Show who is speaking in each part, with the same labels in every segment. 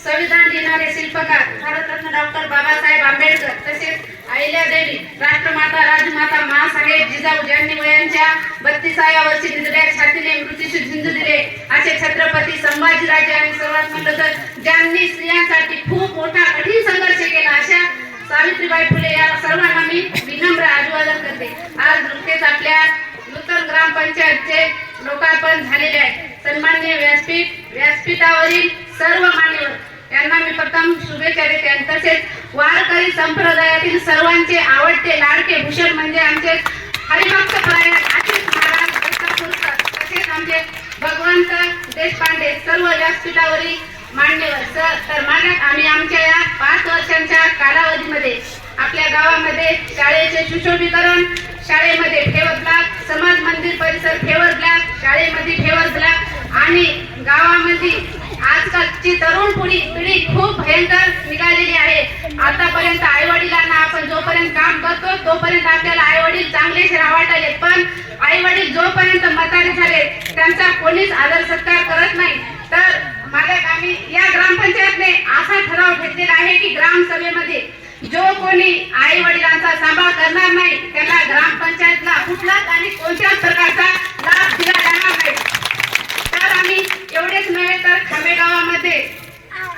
Speaker 1: संविधान लिहिणारे शिल्पकार भारतरत्न डॉक्टर बाबासाहेब आंबेडकर तसेच अहिल्यादेवी राष्ट्रमाता राजमाता मासाहेब जिजाऊ ज्यांनी वयांच्या 32व्या वर्षी हृदयात छातीने मृत्यूशी झुंज दिले असे छत्रपती संभाजीराजे आणि सर्वात म्हणलं तर ज्यांनी स्त्रियांसाठी खूप मोठा कठीण संघर्ष केला अशा सावित्रीबाई फुले या सर्वांना मी विनम्र अभिवादन करते। आज नुकतेच आपल्या नूतन ग्रामपंचायतचे लोकार्पण झालेले आहे। सन्माननीय व्यासपीठावरील सर्व मान्यवर यांना मी प्रथम शुभेच्छा देते। तसेच वारकरी संप्रदायातील सर्वांचे आवडते लाडके भूषण म्हणजे आमचे हरिभक्त परायण आशिष महाराज, तसेच आमचे भगवंत देशपांडे, सर्व व्यासपीठावरील मान्यवर तर आम्ही आमच्या या 5 वर्षांच्या कालावधीमध्ये आपल्या गावामध्ये शाळेचे सुशोभीकरण, शाळेमध्ये फेवर ब्लॉक, समाज मंदिर परिसर फेवर ब्लॉक, शाळेमध्ये फेवर ब्लॉक आणि गावामध्ये आजकालची तरुण पिढी खूप भयंकर निघालेली आहे। आतापर्यंत आई वडिलांना आपण जोपर्यंत काम करतो तोपर्यंत आपल्याला आई वडील चांगलेच वाटायले, पण आई वडील जोपर्यंत म्हातारे झाले त्यांचा कोणीच आदर सत्कार करत नाही। तर आम्ही या ग्रामपंचायतने असा ठराव घेतलेला आहे की ग्रामसभेमध्ये जो कोणी आई वडिलांचा सांभाळ करणार नाही त्याला ग्रामपंचायतला कुठलाच आणि कोणत्याच प्रकारचा लाभ दिला जाणार नाही। तर आम्ही एवढेच नव्हे तर खांबे गावामध्ये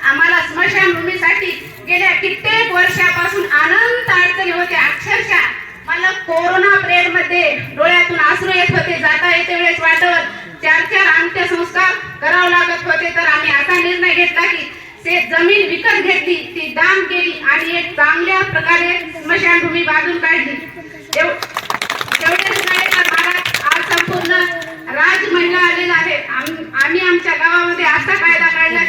Speaker 1: आम्हाला स्मशानभूमीसाठी गेल्या कित्येक वर्षापासून अनंत अडचणी होत्या। अक्षरशः मला कोरोना पिरियड मध्ये डोळ्यातून अश्रू येत होते, जाता येते वेळेस वाटवर 4 अंत्यसंस्कार करावं लागत होते। तर आम्ही असा निर्णय घेतला की जमीन विकत घेतली, ती दान केली आणि एक चांगल्या प्रकारे स्मशानभूमी बांधून काढली। एवढेच नाही तर मला आज संपूर्ण राज महिला आलेला आहे। आम्ही आमच्या गावामध्ये असा कायदा काढला